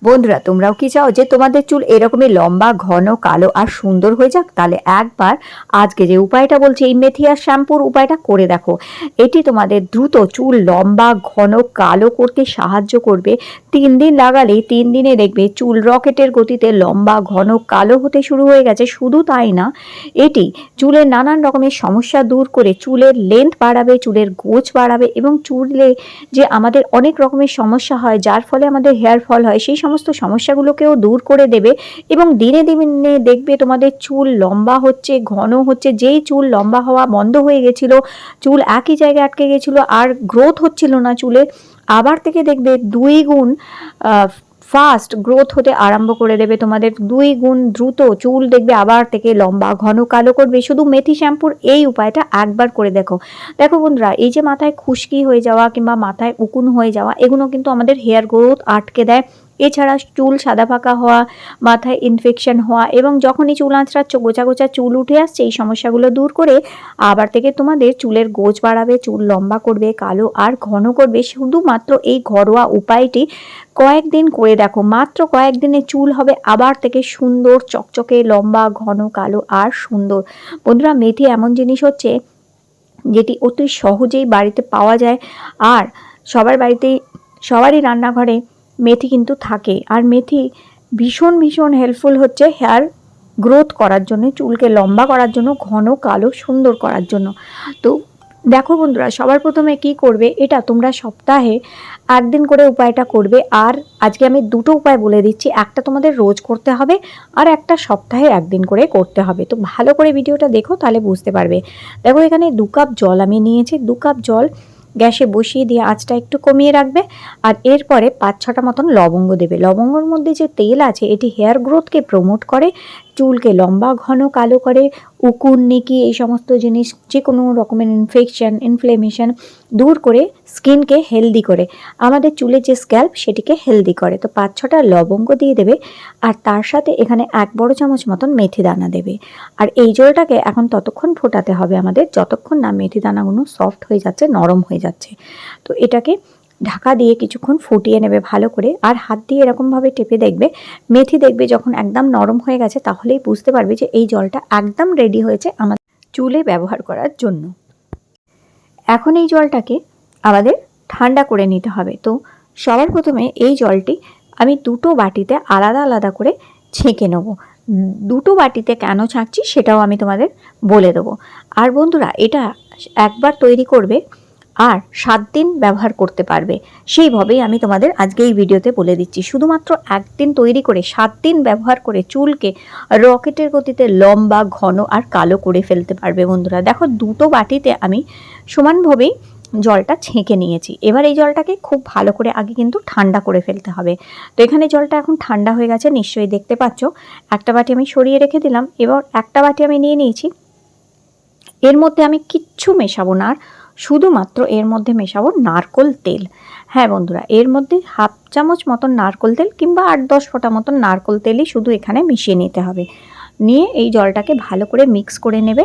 বন্ধুরা, তোমরাও কি চাও যে তোমাদের চুল এরকমই লম্বা, ঘন, কালো আর সুন্দর হয়ে যাক? তাহলে একবার আজকে যে উপায়টা বলছি, এই মেথি আর শ্যাম্পুর উপায়টা করে দেখো। এটি তোমাদের দ্রুত চুল লম্বা, ঘন, কালো করতে সাহায্য করবে। 3 দিন লাগালেই 3 দিনে দেখবে চুল রকেটের গতিতে লম্বা, ঘন, কালো হতে শুরু হয়ে গেছে। শুধু তাই না, এটি চুলের নানান রকমের সমস্যা দূর করে চুলের লেন্থ বাড়াবে, চুলের গোছ বাড়াবে এবং চুলে যে আমাদের অনেক রকমের সমস্যা হয়, যার ফলে আমাদের হেয়ার ফল হয়, সেই সমস্ত সমস্যাগুলোকেও দূর করে দেবে। এবং দিনে দিনে দেখবে তোমাদের চুল লম্বা হচ্ছে, ঘন হচ্ছে। যেই চুল লম্বা হওয়া বন্ধ হয়ে গেছিলো, চুল একই জায়গায় আটকে গেছিলো আর গ্রোথ হচ্ছিল না চুলে, আবার থেকে দেখবে 2 গুণ ফাস্ট গ্রোথ হতে আরম্ভ করে দেবে। তোমাদের 2 গুণ দ্রুত চুল দেখবে আবার থেকে লম্বা, ঘন, কালো করবে। শুধু মেথি শ্যাম্পুর এই উপায়টা একবার করে দেখো। দেখো বন্ধুরা, এই যে মাথায় খুশকি হয়ে যাওয়া কিংবা মাথায় উকুন হয়ে যাওয়া, এগুলো কিন্তু আমাদের হেয়ার গ্রোথ আটকে দেয়। এছাড়া চুল সাদা ফাঁকা হওয়া, মাথায় ইনফেকশন হওয়া এবং যখনই চুল আঁচড়াচ্ছ গোছা গোছা চুল উঠে আসছে, এই সমস্যাগুলো দূর করে আবার থেকে তোমাদের চুলের গোছ বাড়াবে, চুল লম্বা করবে, কালো আর ঘন করবে। শুধুমাত্র এই ঘরোয়া উপায়টি কয়েকদিন করে দেখো। মাত্র কয়েকদিনে চুল হবে আবার থেকে সুন্দর, চকচকে, লম্বা, ঘন, কালো আর সুন্দর। বন্ধুরা, মেথি এমন জিনিস হচ্ছে যেটি অতি সহজেই বাড়িতে পাওয়া যায়। আর সবার বাড়িতেই, সবারই রান্নাঘরে মেথি কিন্তু থাকে। আর মেথি ভীষণ ভীষণ হেল্পফুল হচ্ছে হেয়ার গ্রোথ করার জন্য, চুলকে লম্বা করার জন্য, ঘন, কালো, সুন্দর করার জন্য। তো দেখো বন্ধুরা, সবার প্রথমে কি করবে, এটা তোমরা সপ্তাহে একদিন করে উপায়টা করবে। আর আজকে আমি দুটো উপায় বলে দিচ্ছি, একটা তোমাদের রোজ করতে হবে আর একটা সপ্তাহে একদিন করে করতে হবে। তো ভালো করে ভিডিওটা দেখো, তাহলে বুঝতে পারবে। দেখো, এখানে 2 কাপ জল আমি নিয়েছি। 2 কাপ জল গ্যাসে বসিয়ে দিয়ে আঁচটা একটু কমিয়ে রাখবে। আর এরপরে 5-6টা মতন লবঙ্গ দেবে। লবঙ্গর মধ্যে যে তেল আছে, এটি হেয়ার গ্রোথকে প্রমোট করে, চুলকে লম্বা, ঘন, কালো করে, উকুন, নিকি এই সমস্ত জিনিস, যে কোনো রকমের ইনফেকশন, ইনফ্লেমেশন দূর করে, স্কিনকে হেলদি করে, আমাদের চুলের যে স্ক্যাল্প সেটিকে হেলদি করে। তো 5-6টা লবঙ্গ দিয়ে দেবে। আর তার সাথে এখানে 1 বড় চামচ মতন মেথি দানা দেবে। আর এই জলটাকে এখন ততক্ষণ ফোটাতে হবে আমাদের, যতক্ষণ না মেথি দানাগুলো সফট হয়ে যাচ্ছে, নরম হয়ে যাচ্ছে। তো এটাকে ঢাকা দিয়ে কিছুক্ষণ ফুটিয়ে নেবে ভালো করে। আর হাত দিয়ে এরকমভাবে টেপে দেখবে, মেথি দেখবে যখন একদম নরম হয়ে গেছে, তাহলেই বুঝতে পারবে যে এই জলটা একদম রেডি হয়েছে আমাদের চুলে ব্যবহার করার জন্য। এখন এই জলটাকে আমাদের ঠান্ডা করে নিতে হবে। তো সবার প্রথমে এই জলটি আমি 2টো বাটিতে আলাদা আলাদা করে ছেঁকে নেব। 2টো বাটিতে কেন ছাঁকছি সেটাও আমি তোমাদের বলে দেবো। আর বন্ধুরা, এটা একবার তৈরি করবে আর 7 দিন ব্যবহার করতে পারবে। সেইভাবেই আমি তোমাদের আজকে এই ভিডিওতে বলে দিচ্ছি। শুধুমাত্র একদিন তৈরি করে 7 দিন ব্যবহার করে চুলকে রকেটের গতিতে লম্বা, ঘন আর কালো করে ফেলতে পারবে। বন্ধুরা দেখো, 2টো বাটিতে আমি সমানভাবেই জলটা ছেঁকে নিয়েছি। এবার এই জলটাকে খুব ভালো করে আগে কিন্তু ঠান্ডা করে ফেলতে হবে। তো এখানে জলটা এখন ঠান্ডা হয়ে গেছে, নিশ্চয়ই দেখতে পাচ্ছ। একটা বাটি আমি সরিয়ে রেখে দিলাম। এবার একটা বাটি আমি নিয়ে নিয়েছি। এর মধ্যে আমি কিচ্ছু মেশাবো না, শুধুমাত্র এর মধ্যে মেশাবো নারকোল তেল। হ্যাঁ বন্ধুরা, এর মধ্যে 1/2 চামচ মতন নারকোল তেল কিংবা 8-10 ফোঁটা মতন নারকোল তেলই শুধু এখানে মিশিয়ে নিতে হবে। নিয়ে এই জলটাকে ভালো করে মিক্স করে নেবে।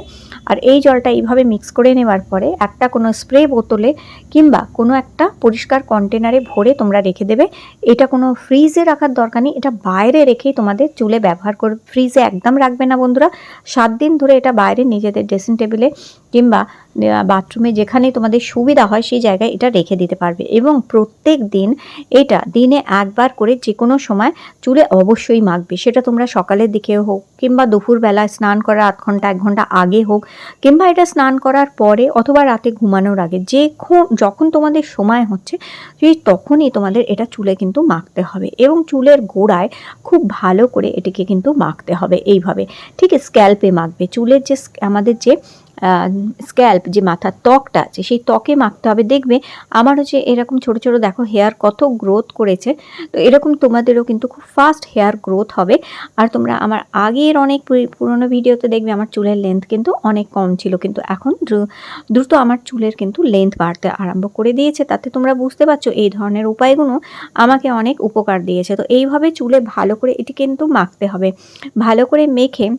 আর এই জলটা এইভাবে মিক্স করে নেবার পরে একটা কোনো স্প্রে বোতলে কিংবা কোনো একটা পরিষ্কার কন্টেনারে ভরে তোমরা রেখে দেবে। এটা কোনো ফ্রিজে রাখার দরকার নেই, এটা বাইরে রেখেই তোমাদের চুলে ব্যবহার করবে। ফ্রিজে একদম রাখবে না বন্ধুরা। 7 দিন ধরে এটা বাইরে নিজেদের ড্রেসিং টেবিলে কিংবা বাথরুমে, যেখানে তোমাদের সুবিধা হয় সেই জায়গায় এটা রেখে দিতে পারবে। এবং প্রত্যেক দিন এটা দিনে একবার করে যে কোনো সময় চুলে অবশ্যই মাখবে। সেটা তোমরা সকালের দিকে হোক কিংবা দুপুরবেলায় স্নান করার 8 ঘন্টা 1 ঘন্টা আগে হোক, কিংবা এটা স্নান করার পরে অথবা রাতে ঘুমানোর আগে, যখন তোমাদের সময় হচ্ছে সেই তখনই তোমাদের এটা চুলে কিন্তু মাখতে হবে। এবং চুলের গোড়ায় খুব ভালো করে এটিকে কিন্তু মাখতে হবে এইভাবে। ঠিক স্ক্যাল্পে মাখবে। চুলের যে আমাদের যে স্ক্যাল্প, যে মাথার ত্বকটা আছে, সেই ত্বকে মাখতে হবে। দেখবে আমার হচ্ছে এরকম ছোট ছোট, দেখো হেয়ার কত গ্রোথ করেছে। তো এরকম তোমাদেরও কিন্তু খুব ফাস্ট হেয়ার গ্রোথ হবে। আর তোমরা আমার আগের অনেক পুরনো ভিডিওতে দেখবে আমার চুলের লেন্থ কিন্তু অনেক কম ছিল, কিন্তু এখন দ্রুত আমার চুলের কিন্তু লেন্থ বাড়তে আরম্ভ করে দিয়েছে। তাতে তোমরা বুঝতে পারছো এই ধরনের উপায়গুলো আমাকে অনেক উপকার দিয়েছে। তো এইভাবে চুলে ভালো করে এটি কিন্তু মাখতে হবে। ভালো করে মেখে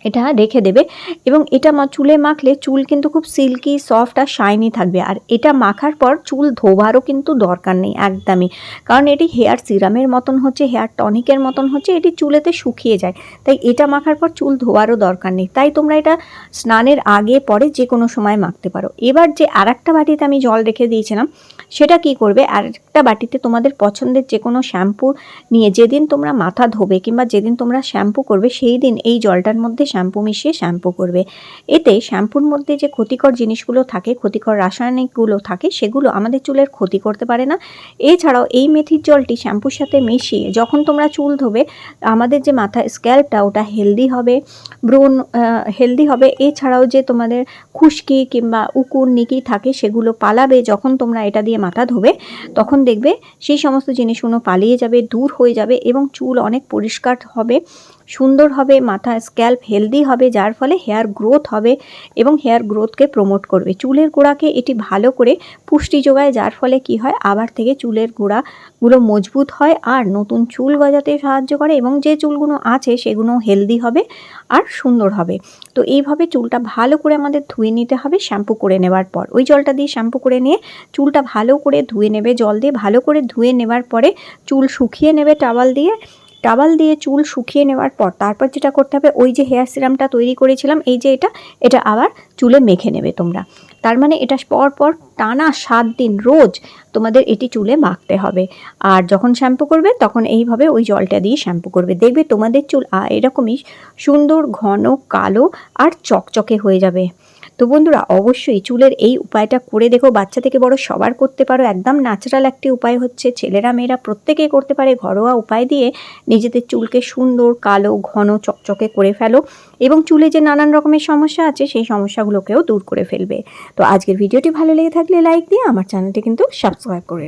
এটা রেখে দেবে এবং এটা চুলে মাখলে চুল কিন্তু খুব সিল্কি সফট আর শাইনি থাকবে। আর এটা মাখার পর চুল ধোবারও কিন্তু দরকার নেই একদমই, কারণ এটি হেয়ার সিরামের মতন হচ্ছে, হেয়ার টনিকের মতন হচ্ছে, এটি চুলেতে শুকিয়ে যায়। তাই এটা মাখার পর চুল ধোয়ারও দরকার নেই। তাই তোমরা এটা স্নানের আগে পরে যে কোনো সময় মাখতে পারো। এবার যে আরেকটা বাটিতে আমি জল রেখে দিয়েছিলাম, সেটা কি করবে, আরেকটা বাটিতে তোমাদের পছন্দের যে কোনো শ্যাম্পু নিয়ে যেদিন তোমরা মাথা ধোবে কিংবা যেদিন তোমরা শ্যাম্পু করবে সেই দিন এই জলটার মধ্যে শ্যাম্পু মিশিয়ে শ্যাম্পু করবে। এতে শ্যাম্পুর মধ্যে যে ক্ষতিকর জিনিসগুলো থাকে, ক্ষতিকর রাসায়নিকগুলো থাকে, সেগুলো আমাদের চুলের ক্ষতি করতে পারে না। এছাড়াও এই মেথির জলটি শ্যাম্পুর সাথে মিশিয়ে যখন তোমরা চুল ধোবে, আমাদের যে মাথা স্ক্যাল্পটা ওটা হেলদি হবে, ব্রণ হেলদি হবে। এছাড়াও যে তোমাদের খুশকি কিংবা উকুন নিকি থাকে সেগুলো পালাবে। যখন তোমরা এটা দিয়ে মাথা ধোবে তখন দেখবে সেই সমস্ত জিনিসগুলো পালিয়ে যাবে, দূর হয়ে যাবে এবং চুল অনেক পরিষ্কার হবে, সুন্দর হবে, মাথা স্ক্যাল্প হেলদি হবে, যার ফলে হেয়ার গ্রোথ হবে এবং হেয়ার গ্রোথকে প্রমোট করবে। চুলের গোড়াকে এটি ভালো করে পুষ্টি যোগায়, যার ফলে কি হয়, আবার থেকে চুলের গোড়াগুলো মজবুত হয় আর নতুন চুল গজাতে সাহায্য করে এবং যে চুলগুলো আছে সেগুলো হেলদি হবে আর সুন্দর হবে। তো এইভাবে চুলটা ভালো করে আমাদের ধুয়ে নিতে হবে শ্যাম্পু করে নেওয়ার পর। ওই জলটা দিয়ে শ্যাম্পু করে নিয়ে চুলটা ভালো করে ধুয়ে নেবে, জল দিয়ে ভালো করে ধুয়ে নেওয়ার পরে চুল শুকিয়ে নেবে টাওয়াল দিয়ে চুল শুকিয়ে নেওয়ার পর তারপর যেটা করতে হবে, ওই যে হেয়ার সিরামটা তৈরি করেছিলাম, এই যে এটা আবার চুলে মেখে নেবে তোমরা। তার মানে এটা পর টানা 7 দিন রোজ তোমাদের এটি চুলে মাখতে হবে। আর যখন শ্যাম্পু করবে তখন এইভাবে ওই জলটা দিয়ে শ্যাম্পু করবে, দেখবে তোমাদের চুল এরকমই সুন্দর, ঘন, কালো আর চকচকে হয়ে যাবে। তো বন্ধুরা, অবশ্যই চুলের এই উপায়টা করে দেখো, বাচ্চা থেকে বড় সবার করতে পারো, একদম ন্যাচারাল একটি উপায় হচ্ছে, ছেলেরা মেয়েরা প্রত্যেকেই করতে পারে। ঘরোয়া উপায় দিয়ে নিজেদের চুলকে সুন্দর, কালো, ঘন, চকচকে করে ফেলো এবং চুলে যে নানান রকমের সমস্যা আছে সেই সমস্যাগুলোকেও দূর করে ফেলবে। তো আজকের ভিডিওটি ভালো লেগে থাকলে লাইক দিয়ে আমার চ্যানেলটি কিন্তু সাবস্ক্রাইব করে